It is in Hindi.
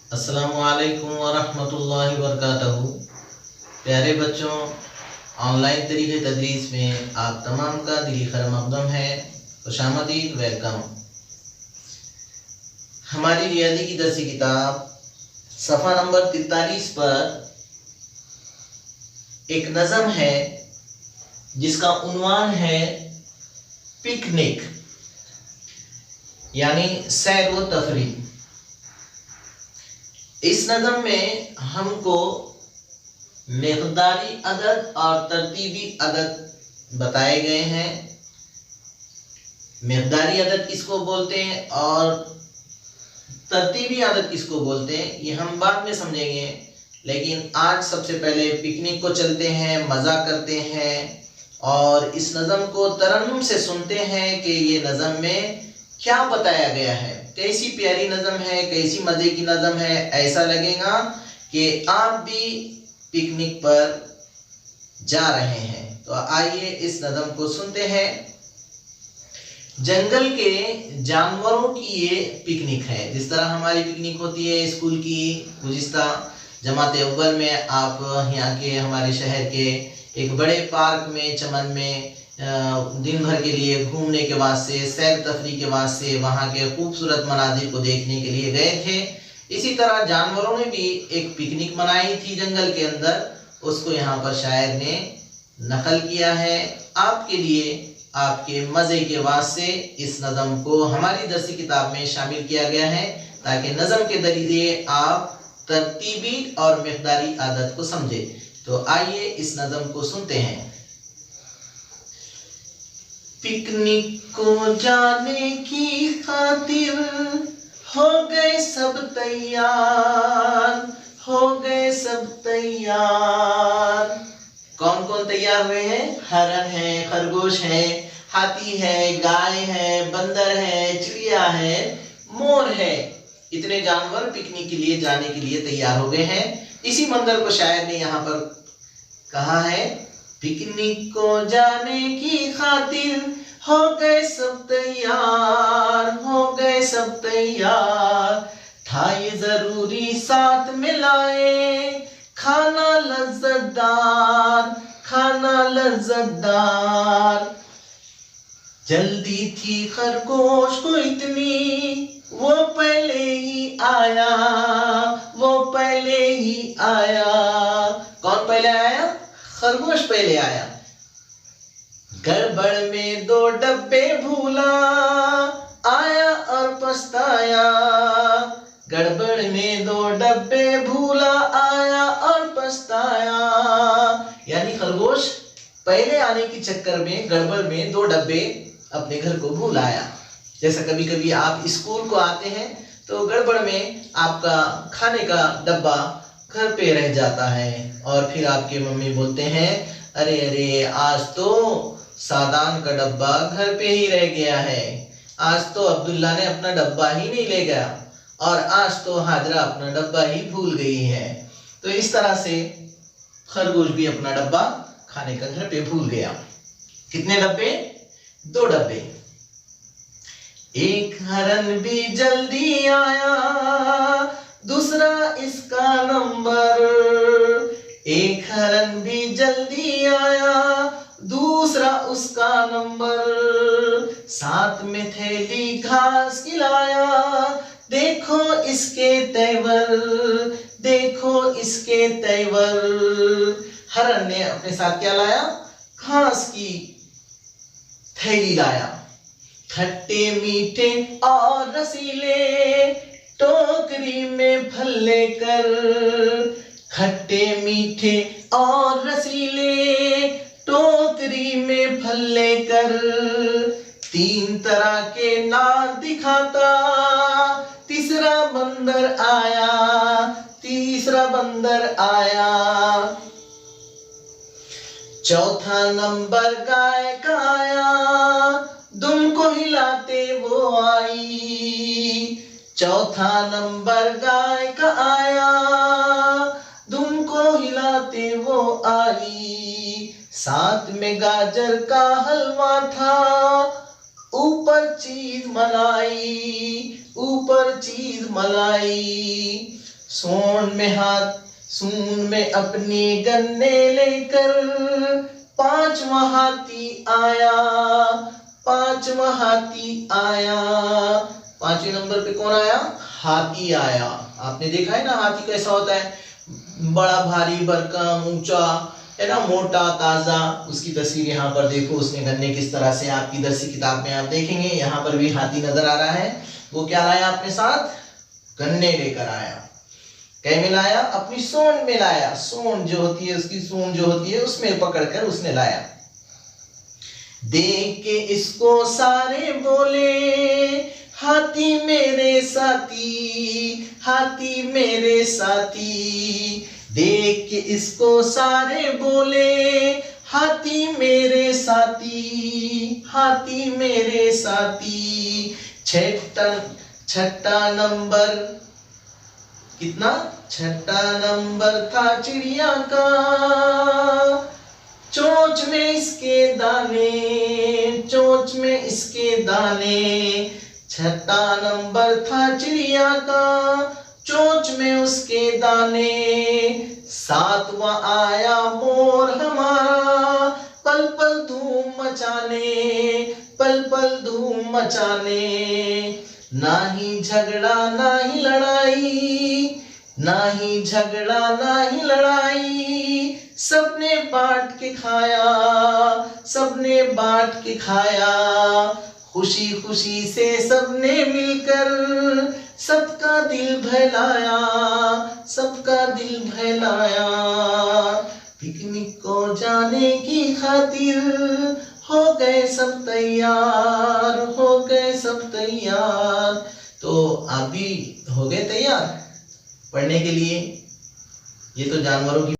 अस्सलामुअलैकुम वरहमतुल्लाहि वबरकातुहू। प्यारे बच्चों, ऑनलाइन तरीक़े तदरीस में आप तमाम का दिली खैर मक़दम है। खुशामदीद, वेलकम। हमारी रियाजी की दरसी किताब सफ़ा नंबर 43 पर एक नज़म है जिसका उन्वान है पिकनिक, यानी सैर व तफरीह। इस नज़म में हमको मिक़दारी अदद और तरतीबी अदद बताए गए हैं। मिक़दारी अदद किसको बोलते हैं और तरतीबी अदद किसको बोलते हैं, ये हम बाद में समझेंगे। लेकिन आज सबसे पहले पिकनिक को चलते हैं, मज़ा करते हैं और इस नज़म को तरन्नुम से सुनते हैं कि ये नज़म में क्या बताया गया है। कैसी प्यारी नज़म है, कैसी मज़े की नज़म है। ऐसा लगेगा कि आप भी पिकनिक पर जा रहे हैं। तो आइए इस नज़म को सुनते हैं। जंगल के जानवरों की ये पिकनिक है। जिस तरह हमारी पिकनिक होती है स्कूल की, गुज़िश्ता जमात अव्वल में आप यहाँ के हमारे शहर के एक बड़े पार्क में, चमन में दिन भर के लिए घूमने के वास्ते, सैर तफरीह के वास्ते, वहाँ के खूबसूरत मनाजिर को देखने के लिए गए थे। इसी तरह जानवरों ने भी एक पिकनिक मनाई थी जंगल के अंदर, उसको यहाँ पर शायर ने नकल किया है। आपके लिए, आपके मज़े के वास्ते इस नज़म को हमारी दरसी किताब में शामिल किया गया है ताकि नज़म के ज़रिए आप तरतीबी और मिक़दारी आदत को समझे। तो आइए इस नज़म को सुनते हैं। पिकनिक को जाने की खातिर हो गए सब तैयार, हो गए सब तैयार। कौन कौन तैयार हुए हैं? हरन है, खरगोश है, हाथी है, गाय है, बंदर है, चिड़िया है, मोर है। इतने जानवर पिकनिक के लिए जाने के लिए तैयार हो गए हैं। इसी मंजर को शायर ने यहाँ पर कहा है, पिकनिक को जाने की खातिर हो गए सब तैयार, हो गए सब तैयार। था ये जरूरी साथ में लाए खाना लज्जतदार, खाना लज्जतदार। जल्दी थी खरगोश को इतनी, वो पहले ही आया, वो पहले ही आया। कौन पहले आया? खरगोश पहले आया। गड़बड़ में 2 डब्बे भूला, आया और पछताया। गड़बड़ में 2 डब्बे भूला, आया और पछताया। यानी खरगोश पहले आने के चक्कर में गड़बड़ में 2 डब्बे अपने घर को भूल आया। जैसा कभी कभी आप स्कूल को आते हैं तो गड़बड़ में आपका खाने का डब्बा घर पे रह जाता है और फिर आपके मम्मी बोलते हैं, अरे अरे आज तो सादान का डब्बा घर पे ही रह गया है, आज तो अब्दुल्ला ने अपना डब्बा ही नहीं ले गया और आज तो हाजरा अपना डब्बा ही भूल गई है। तो इस तरह से खरगोश भी अपना डब्बा खाने का घर पे भूल गया। कितने डब्बे? 2 डब्बे। एक हरन भी जल्दी आया, दूसरा इसका नंबर। एक हरन भी जल्दी आया, दूसरा उसका नंबर। साथ में थैली घास खिलाया, देखो इसके तेवर, देखो इसके तेवर। हरन ने अपने साथ क्या लाया? घास की थैली लाया। खट्टे मीठे और रसीले टोकरी में फल लेकर, खट्टे मीठे और रसीले टोकरी में फल लेकर। 3 तरह के नार दिखाता, तीसरा बंदर आया, तीसरा बंदर आया। चौथा नंबर गाय का आया, दुम को हिलाते वो आई। चौथा नंबर गाय का आया, दुम को हिलाते वो आई। साथ में गाजर का हलवा था, ऊपर चीज मलाई, ऊपर चीज मलाई। सोन में हाथ सूंड में अपनी गन्ने लेकर पांचवा हाथी आया, पांचवा हाथी आया। पांचवें नंबर पे कौन आया? हाथी आया। आपने देखा है ना हाथी कैसा होता है, बड़ा भारी भरकम ऊंचा, है ना, मोटा ताजा। उसकी तस्वीर यहाँ पर देखो, उसने गन्ने किस तरह से, आपकी दरसी किताब में आप देखेंगे यहाँ पर भी हाथी नजर आ रहा है। वो क्या लाया अपने साथ? गन्ने लेकर आया। क्या में लाया? अपनी सूंड में लाया। सूंड जो होती है, उसकी सूंड जो होती है उसमें पकड़कर उसने लाया। देख के इसको सारे बोले, हाथी मेरे साथी, हाथी मेरे साथी। देख के इसको सारे बोले, हाथी मेरे साथी, हाथी मेरे साथी। छठा नंबर कितना? छठा नंबर था चिड़िया का, चोंच में इसके दाने, चोंच में इसके दाने। छठा नंबर था चिड़िया का, चोंच में उसके दाने। सातवां आया मोर हमारा, पल पल धूम मचाने, पल पल धूम मचाने। ना ही झगड़ा ना ही लड़ाई, ना ही झगड़ा ना ही लड़ाई। सबने बांट के खाया, सबने बांट के खाया। खुशी खुशी से सबने मिलकर सबका दिल बहलाया, सबका दिल बहलाया। पिकनिक को जाने की खातिर हो गए सब तैयार, हो गए सब तैयार। तो आप भी हो गए तैयार पढ़ने के लिए? ये तो जानवरों की